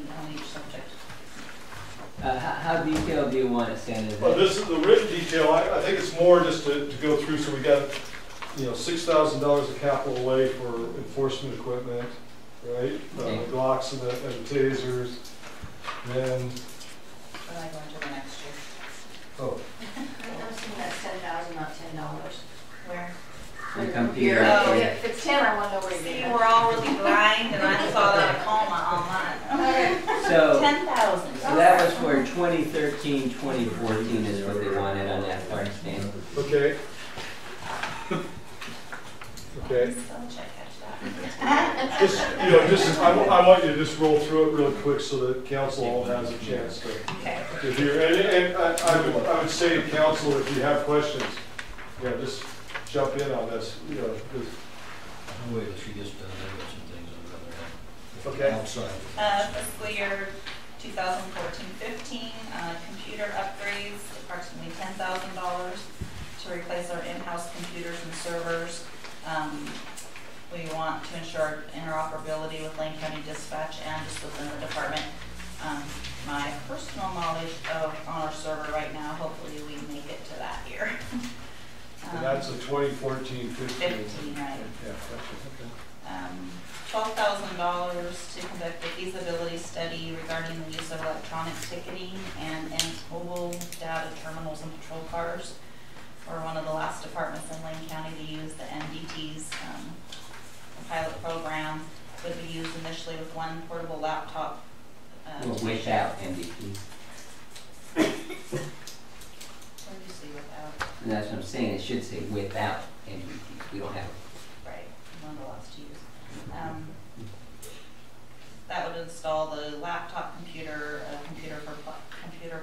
on each subject. How detailed do you want it, Stan? Well, this is the written detail. I think it's more just to go through. So we got, you know, $6,000 of capital away for enforcement equipment, right? Okay. Glocks and the tasers. Then. But I go into the next year. Oh. I'm assuming that's $10,000, not $10. Where? The computer. Oh, Yeah, if it's 10, I want to know where See, you're we're all really blind, and I saw that a coma on mine. So 10,000. So that was for 2013, 2014 is what they wanted on that part, Stan. Okay. Okay. Spell check, catch that. Just, you know, just I want you to just roll through it real quick so that council all has a chance to hear. And I would say to council, if you have questions, yeah, just jump in on this. You know, I'll wait till she gets done. I've got some things I'd rather have. okay. Outside. Fiscal year 2014-15, computer upgrades, approximately $10,000 to replace our in-house computers and servers. We want to ensure interoperability with Lane County Dispatch and just within the department. My personal knowledge of on our server right now, hopefully we make it to that year. And that's a 2014-15. 15, right. Yeah, gotcha. $12,000 to conduct a feasibility study regarding the use of electronic ticketing and mobile data terminals and patrol cars. We're one of the last departments in Lane County to use the MDT's pilot program. Would be used initially with one portable laptop. Without MDT. What do you see without? And that's what I'm saying. It should say without MDT. We don't have it. Right, one of the last to use. That would install the laptop computer, a computer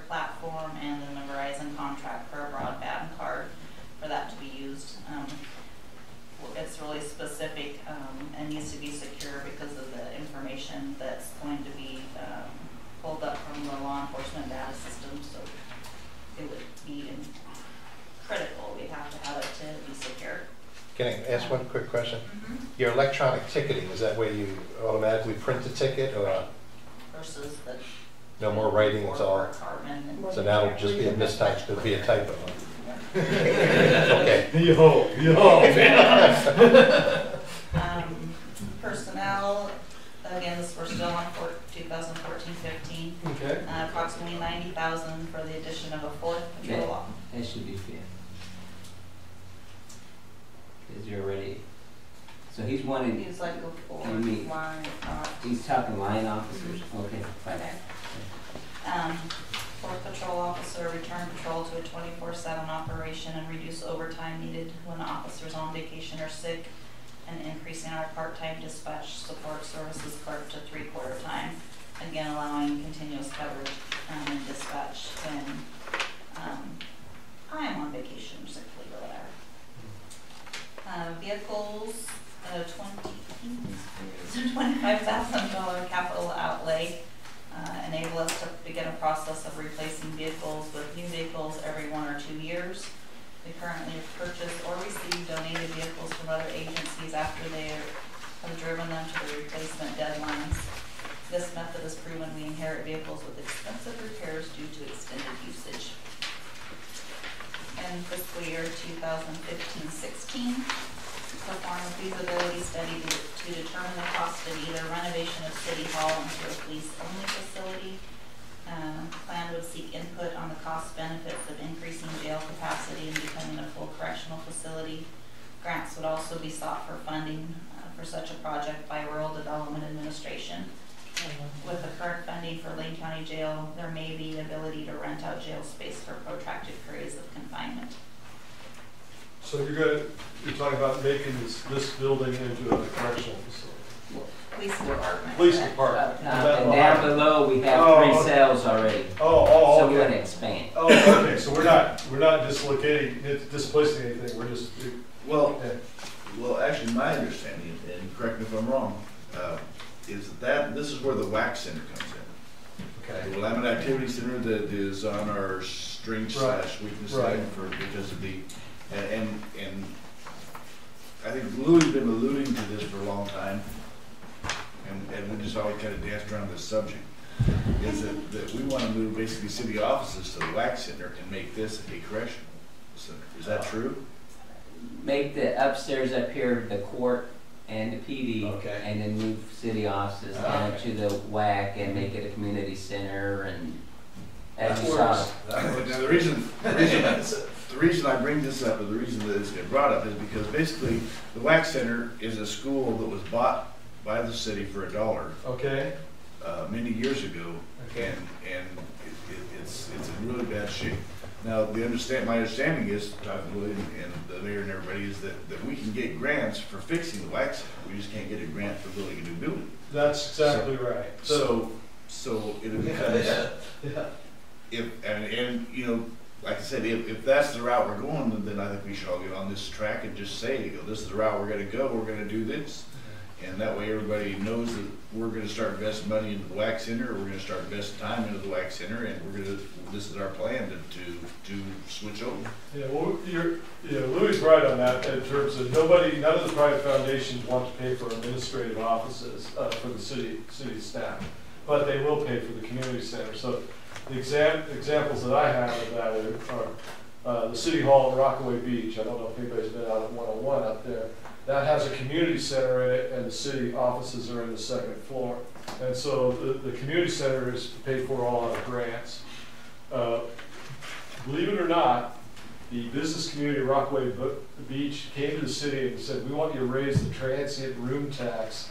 platform, and then the Verizon contract for a broadband card for that to be used. It's really specific and needs to be secure because of the information that's going to be pulled up from the law enforcement data system. So it would be critical. We have to have it to be secure. Can I ask one quick question? Mm-hmm. Your electronic ticketing, is that where you automatically print the ticket or Versus the no more writing, it's all? So now it'll just be a mistype, it'll be a typo. Okay. You hope, you hope. Personnel, again, we're still on 2014-15. Okay. Approximately $90,000 for the addition of a fourth patrol officer. That should be fair. Because you're already. So he's wanting. He's like a fourth You mean- line. He's talking line officers. Okay, fine. Fourth patrol officer, return patrol to a 24/7 operation and reduce overtime needed when the officers on vacation or sick, and increasing our part-time dispatch support services clerk to 3/4 time. Again, allowing continuous coverage and dispatch when I am on vacation, sick leave or whatever. Vehicles, $25,000 capital outlay. Enable us to begin a process of replacing vehicles with new vehicles every 1 or 2 years. We currently purchase or receive donated vehicles from other agencies after they have driven them to the replacement deadlines. This method has proven we inherit vehicles with expensive repairs due to extended usage. In fiscal year 2015-16, perform a feasibility study to determine the cost of either renovation of City Hall into a police-only facility. Plan would seek input on the cost benefits of increasing jail capacity and becoming a full correctional facility. Grants would also be sought for funding for such a project by Rural Development Administration. With the current funding for Lane County Jail, there may be the ability to rent out jail space for protracted periods of confinement. So you're talking about making this building into a correctional facility. Police department. Police department. And down below we have 3 cells already. Oh, So okay. we're going to expand. Oh, okay. So we're not displacing anything. We're just. Well, yeah. well, actually, my understanding, and correct me if I'm wrong, is that this is where the WAC center comes in. Okay. The Willamette Activity Center that is on our strength / weakness line because of the and I think Louie's been alluding to this for a long time, and we just always kind of danced around this subject. is that we want to move basically city offices to the WAC center and make this a correctional center. Is that true? Make the upstairs up here the court and the PD, Okay. and then move city offices down Okay. to the WAC and make it a community center, and as That you saw. works. Now, the reason I bring this up, or the reason that it's been brought up, is because basically the WAC center is a school that was bought by the city for $1 Okay, many years ago, Okay. and it's in really bad shape. Now, my understanding is, talking to William and the mayor and everybody, is that we can get grants for fixing the WAC center. We just can't get a grant for building a new building. that's exactly right. So it becomes, Yeah. and you know, like I said, if that's the route we're going, then I think we should all get on this track and just say, this is the route we're gonna go, we're gonna do this. And that way everybody knows that we're gonna start investing money into the WAC center, or we're gonna start investing time into the WAC center, and this is our plan to switch over. Yeah, well, Louis is right on that in terms of none of the private foundations want to pay for administrative offices for the city staff, but they will pay for the community center. So the examples that I have of that are the City Hall at Rockaway Beach. I don't know if anybody's been out at 101 up there. That has a community center in it, and the city offices are in the second floor. And so the community center is paid for all out of grants. Believe it or not, the business community of Rockaway Beach came to the city and said, we want you to raise the transient room tax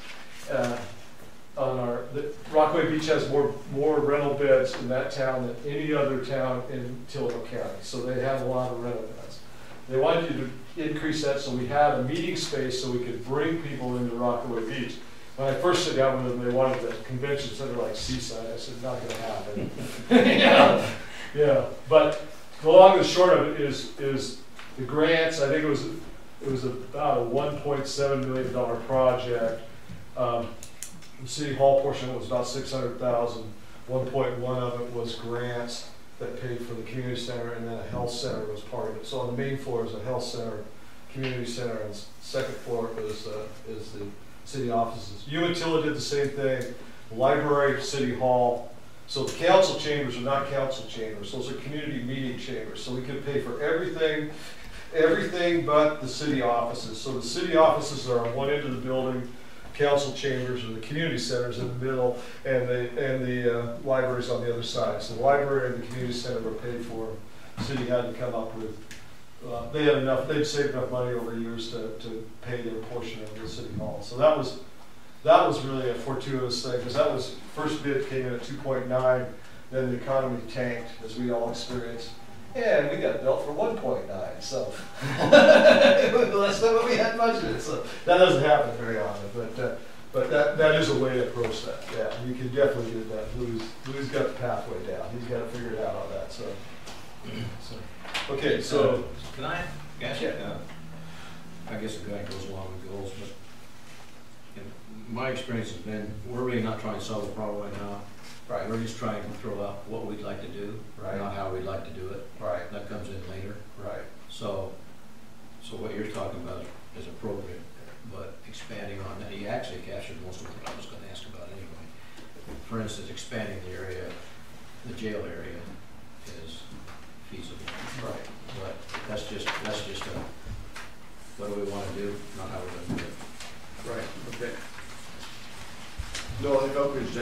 Rockaway Beach has more rental beds in that town than any other town in Tillamook County. So they have a lot of rental beds. They wanted you to increase that so we had a meeting space so we could bring people into Rockaway Beach. When I first sat down with them, they wanted a convention center like Seaside. I said, not gonna happen. Yeah, but the long and short of it is the grants. I think it was about a $1.7 million project. The City Hall portion of it was about $600,000. 1.1 of it was grants that paid for the community center, and then a health center was part of it. So on the main floor is a health center, community center, and the second floor is the city offices. Umatilla did the same thing. Library, City Hall. So the council chambers are not council chambers. Those are community meeting chambers. So we could pay for everything but the city offices. So the city offices are on one end of the building. Council chambers or the community centers in the middle, and the libraries on the other side. So the library and the community center were paid for. The city had to come up with, they'd saved enough money over years to pay their portion of the city hall. So that was really a fortuitous thing, because that was, first bid came in at 2.9, then the economy tanked, as we all experienced. And we got built for 1.9, so less than what we had budgeted. So that doesn't happen very often, but that is a way to approach that. Yeah, you can definitely do that. Louis got the pathway down. He's got it figured out on that. So okay, so can I ask you? I guess the guy goes along with goals, but my experience has been we're really not trying to solve the problem right now. Right. We're just trying to throw out what we'd like to do, Right. not how we'd like to do it. Right. That comes in later. Right. So what you're talking about is appropriate, but expanding on that, you actually captured most of what I was going to ask about anyway. For instance, expanding the area, the jail area is feasible. Right. But that's just what do we want to do, not how we're going to do it. right, okay. No, if Oakridge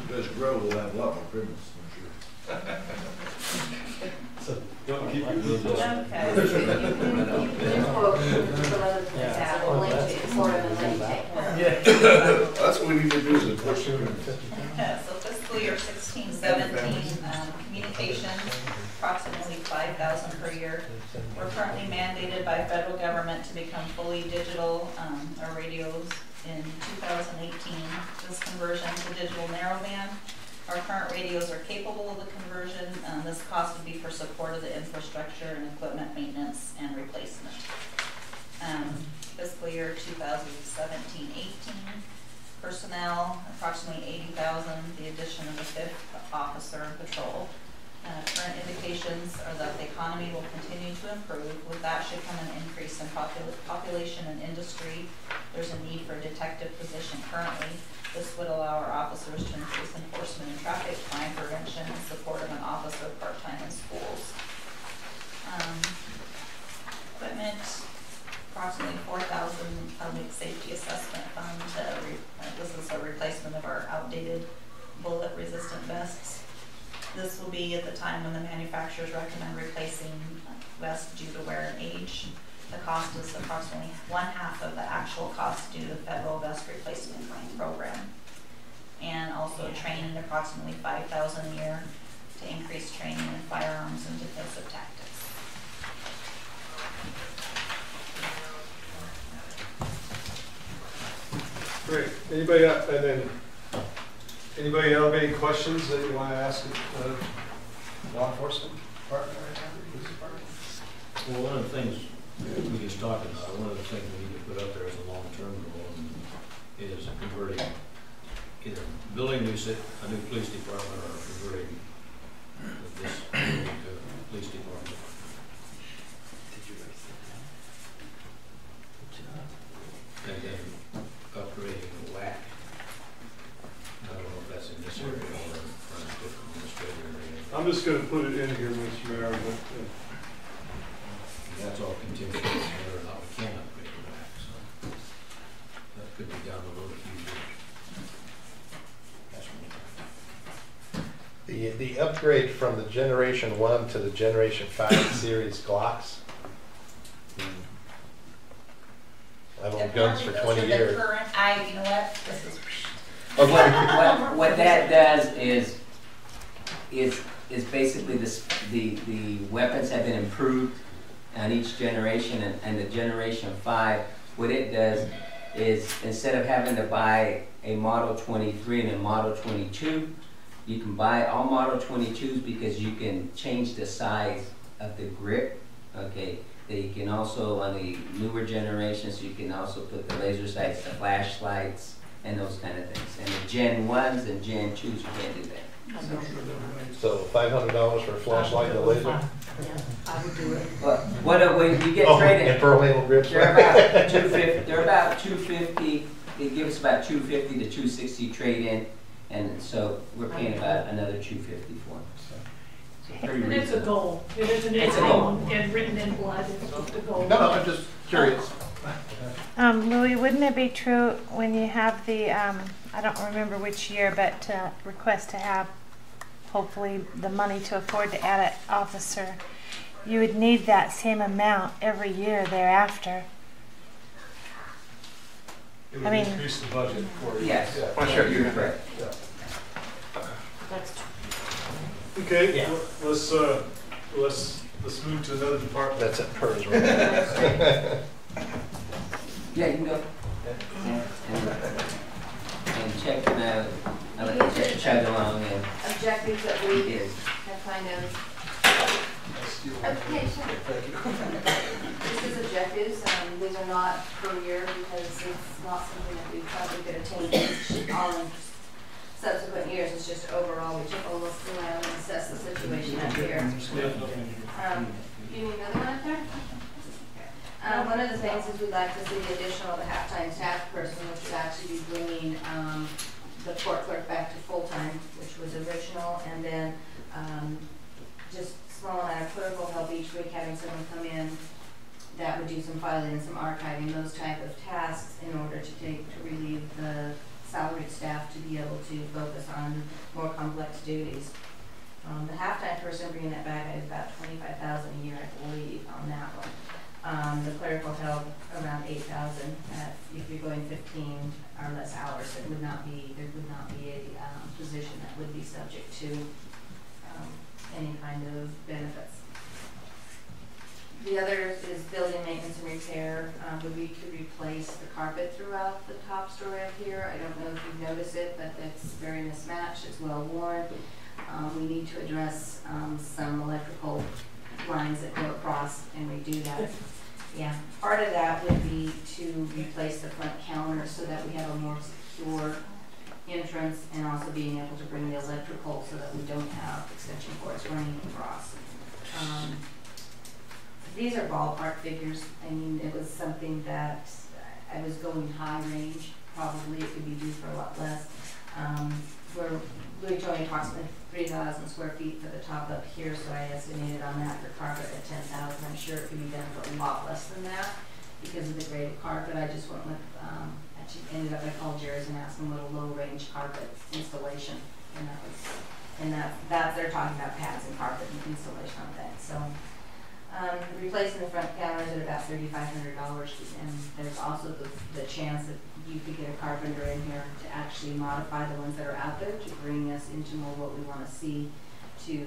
does grow, we'll have a lot more criminals, I'm sure. So don't keep your Okay. Quote some other things that will link to sort of and let you take care of. Yeah. That's what we need to do, is push it. So fiscal year 16-17, communications, approximately 5,000 per year. We're currently mandated by federal government to become fully digital, our radios in 2018. This conversion to digital narrowband. Our current radios are capable of the conversion. This cost would be for support of the infrastructure and equipment maintenance and replacement. Fiscal year 2017-18, personnel, approximately 80,000, the addition of a 5th officer in patrol. Current indications are that the economy will continue to improve. With that should come an increase in population and industry. There's a need for a detective position currently. This would allow our officers to increase enforcement and traffic crime prevention and support of an officer part-time in schools. Equipment, approximately 4,000 public safety assessment fund. This is a replacement of our outdated bullet-resistant vests. This will be at the time when the manufacturers recommend replacing vests due to wear and age. The cost is approximately 1/2 of the actual cost due to the federal vest replacement program. And also training, approximately $5,000 a year to increase training in firearms and defensive tactics. Great. Anybody have any questions that you want to ask law enforcement department right now, police department? Well, one of the things we just talked about, one of the things we need to put up there as a long-term goal is converting, either building a new police department or converting this building to a police department. And then upgrading the WAC. I don't know if that's in this area or in a different administrator area. I'm just going to put it in here, Mr. Mayor, but That's all contingent on whether or not we can upgrade the WAC, so that could be down the road a few years. That's one. The upgrade from the Generation 1 to the Generation 5 series Glocks. I've owned guns for 20 years. You know what? This is. What that does is basically the weapons have been improved on each generation, and the Generation 5, what it does is instead of having to buy a Model 23 and a Model 22, you can buy all Model 22s because you can change the size of the grip, okay? You can also, on the newer generations, you can also put the laser sights, the flashlights, and those kind of things. And the Gen 1s and Gen 2s, you can't do that. So $500 for a flashlight and a laser? Yeah, I would do it. What you get trade-in? And pearl handle grips? They're about 250. They're about 250. It gives about 250 to 260 trade-in, and so we're paying about another 250 for them. So pretty And it's a reasonable. goal. It isn't It's a goal. and written in blood. It's just a goal. No, I'm just curious. Louis, wouldn't it be true when you have the, I don't remember which year, but request to have, hopefully, the money to afford to add an officer, you would need that same amount every year thereafter? it would I mean- increase the budget for you. Yes. Yeah. Oh, sure, you're correct. That's Okay, Yeah. let's move to another department. That's at PERS, right? Yeah, you can go. And check them out. I like to chug along and objectives that it we is. have kind of. Okay, sure. This is objectives, these are not per year because it's not something that we probably could attain all in subsequent years. It's just overall, we took a look around and assessed the situation up here. You need another one up there? One of the things is we'd like to see the additional of the half-time staff person, which would actually be bringing the court clerk back to full-time, which was original, and then just small amount of clerical help each week, having someone come in that would do some filing and some archiving, those type of tasks in order to relieve the salaried staff to be able to focus on more complex duties. The half-time person bringing that back is about $25,000 a year, I believe, on that one. The clerical help around $8,000. If you're going 15 or less hours, there would not be a position that would be subject to any kind of benefits. The other is building maintenance and repair. We could replace the carpet throughout the top story up here. I don't know if you've noticed it, but it's very mismatched. It's well worn. We need to address some electrical lines that go across and redo that. Yeah, part of that would be to replace the front counter so that we have a more secure entrance, and also being able to bring the electrical so that we don't have extension cords running across. These are ballpark figures. I mean, it was something that I was going high range. Probably it could be due for a lot less. We're Louis told me approximately 3,000 square feet for the top up here, so I estimated on that for carpet at 10,000. I'm sure it could be done for a lot less than that because of the grade of carpet. I just went with, actually ended up, I called Jerry's and asked him what a low range carpet installation, and that was, and that they're talking about pads and carpet and installation on that. So replacing the front counters at about $3,500, and there's also the chance that you could get a carpenter in here to actually modify the ones that are out there to bring us into more what we want to see, to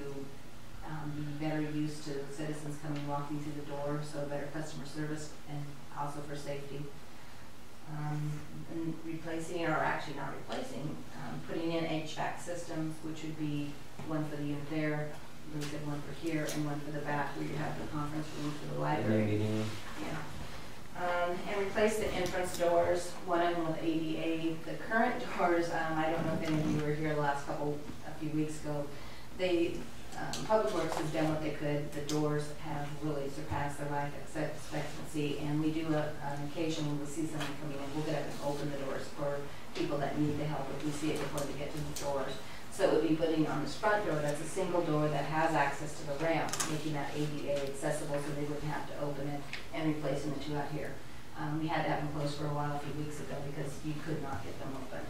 be better used to citizens coming walking through the door, so better customer service and also for safety. And replacing, or actually not replacing, putting in HVAC systems, which would be one for the unit there, we said one for here, and one for the back where you have the conference room for the library. Yeah. And replace the entrance doors, one of them with ADA. The current doors, I don't know if any of you were here a few weeks ago, Public Works has done what they could. The doors have really surpassed their life expectancy, and we do an occasion when we see someone coming in, we'll get up and open the doors for people that need the help if we see it before they get to the doors. So it would be putting on this front door, that's a single door that has access to the ramp, making that ADA accessible so they wouldn't have to open it, and replacing the two out here. We had that one closed for a while a few weeks ago because you could not get them open.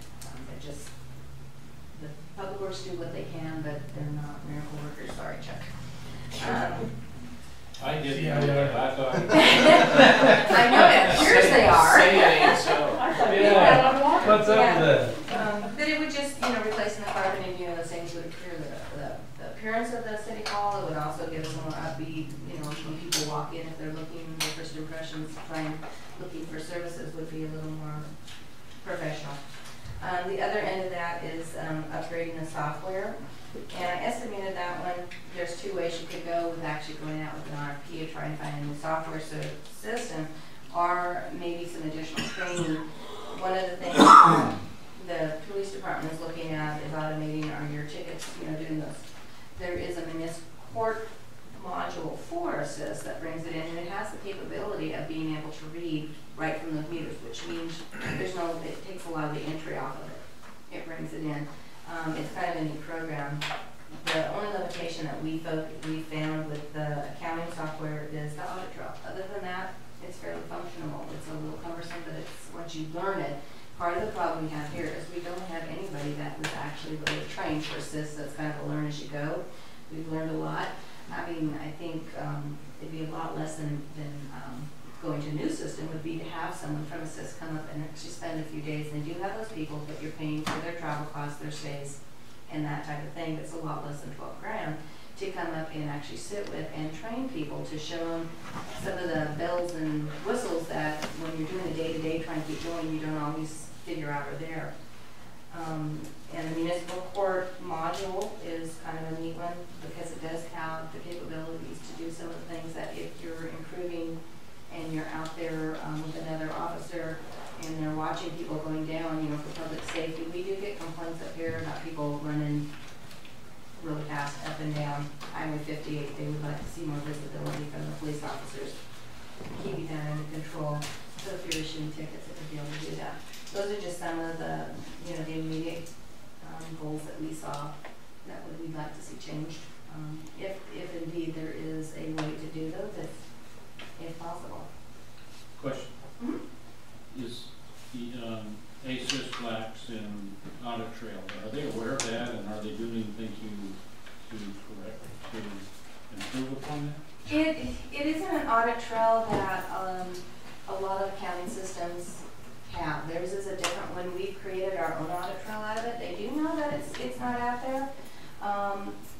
The Public Works do what they can, but they're not miracle workers. Sorry, Chuck. I didn't know that. I thought. I know it appears they are. Say it ain't so. Yeah. What's up Yeah. with that? But it would just, replacing the carpet and, those things would appear the appearance of the city hall. It would also give us a more upbeat, when people walk in, if they're looking, their first impressions, looking for services would be a little more professional. The other end of that is upgrading the software. And I estimated that one, there's two ways you could go with actually going out with an RFP to try and find a new software system, or maybe some additional training. One of the things the police department is looking at is automating your tickets, doing those. There is a municipal court module for Assist that brings it in, and it has the capability of being able to read right from the computers, which means it takes a lot of the entry off of it. It brings it in. It's kind of a neat program. The only limitation that we found with the accounting software is the audit trail. Other than that, it's fairly functional. It's a little cumbersome, but once you learn it. Part of the problem we have here is we don't have anybody that was actually really trained for Assist. That's kind of a learn as you go. We've learned a lot. I think it'd be a lot less than going to a new system would be to have someone from Assist come up and actually spend a few days. And they do have those people, but you're paying for their travel costs, their stays, and that type of thing. It's a lot less than $12,000 to come up and actually sit with and train people to show them some of the bells and whistles that when you're doing the day-to-day trying to keep going, you don't always figure out are there. And the municipal court module is kind of a neat one because it does have the capabilities to do some of the things that if you're improving and you're out there with another officer and they're watching people going down, for public safety. We do get complaints up here about people running really fast up and down Highway 58. They would like to see more visibility from the police officers, keeping that under control. So if you're issuing tickets, it would be able to do that. Those are just some of the, the immediate goals that we saw that we'd like to see changed. If indeed there is a way to do those, if possible. Question. Mm-hmm. Is the ASIS flags in Audit Trail, are they aware of that, and are they doing anything to improve upon that? It isn't an audit trail that a lot of accounting systems have. Theirs is a different one. We've created our own audit trail out of it. They do know that it's not out there.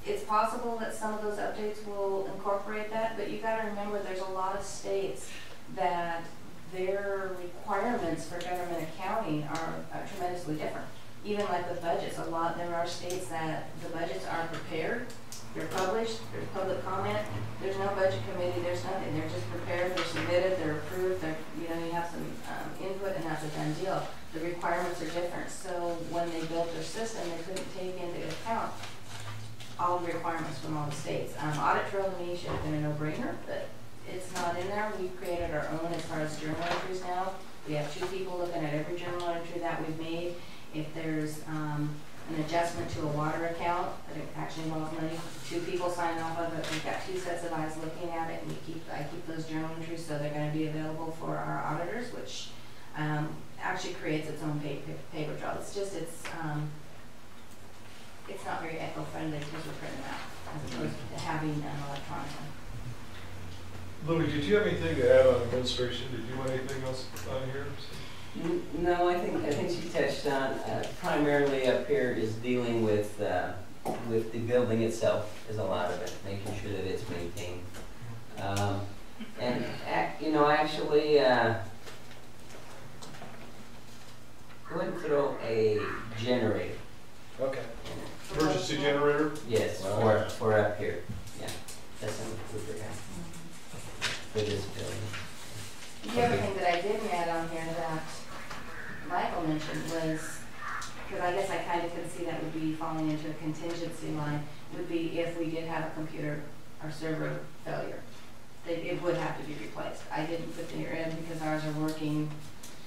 It's possible that some of those updates will incorporate that, but you got to remember there's a lot of states that their requirements for government accounting are tremendously different. Even like with budgets, there are states that the budgets are prepared, they're published, there's public comment, there's no budget committee, there's nothing. They're just prepared, they're submitted, they're approved, you have some input, and that's a done deal. The requirements are different, so when they built their system, they couldn't take into account all the requirements from all the states. Audit trail to me should have been a no-brainer, but it's not in there. We've created our own as far as journal entries now. We have 2 people looking at every journal entry that we've made. If there's an adjustment to a water account, that it actually involves money. 2 people sign off of it, we've got 2 sets of eyes looking at it, and I keep those journal entries, so they're gonna be available for our auditors, which, actually creates its own paper trail. It's just, it's not very eco-friendly because we're printing out, as opposed to having an electronic one. Louis, did you have anything to add on administration? Did you want anything else on here? No, I think she touched on, primarily up here is dealing with the building itself is a lot of it, making sure that it's maintained. Actually, go ahead and throw a generator. Okay. Emergency generator? Yes, for up here. Yeah, that's something we forgot for this building. The other thing that I didn't add on here that Michael mentioned was, because I guess I kind of could see that would be falling into a contingency line, would be if we did have a computer or server failure. It would have to be replaced. I didn't put the in because ours are working,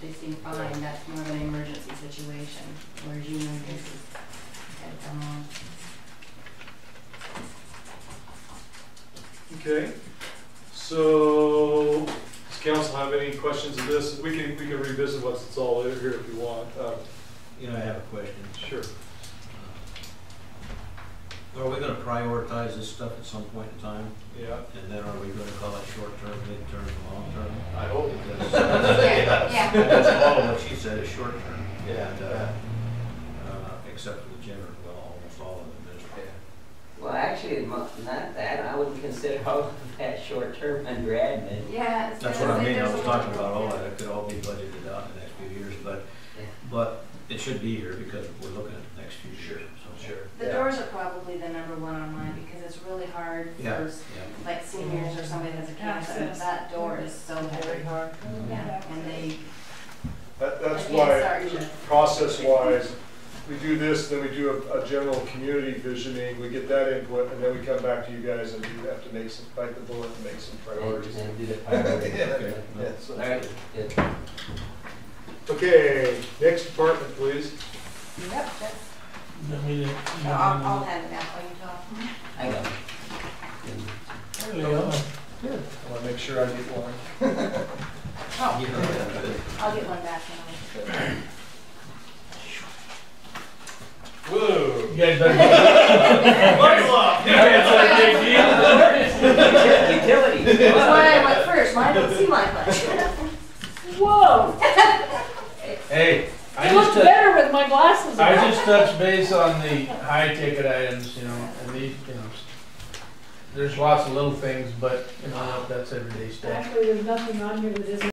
they seem fine. That's more of an emergency situation, whereas you know this is had to come on. Okay. So, does council have any questions of this? We can revisit once it's all here if you want. I have a question. Sure. Are we gonna prioritize this stuff at some point in time? Yeah. And then are we gonna call it short-term, mid-term, long-term? I hope. Yeah. That's all of what she said is short-term. Yeah. Except for the general, well, almost all of them is. Well, actually, not that. I wouldn't consider all of that short-term under admin. Yeah. That's what I mean. I was talking about all that. It could all be budgeted out in the next few years, but it should be here because we're looking at the next few years. So. Sure. The doors are probably the #1 on mine because it's really hard for like seniors or somebody that's a cancer. That door is so heavy. Yeah. And they. That's why, process-wise, we do this, then we do a general community visioning, we get that input, and then we come back to you guys and you have to bite the bullet and make some priorities. And do the priorities. Okay. Yeah. So- All right. Good. Okay, next department, please. Yep. I'll hand it out while you talk. I know. I want to make sure I get one. I'll get one back. Whoa. You guys better get Utilities. That's why I went first. Mine don't seem like much. Whoa! Hey, It looks better with my glasses on. I just touched base on the high ticket items, and these, there's lots of little things, but, that's everyday stuff. Actually, there's nothing on here that isn't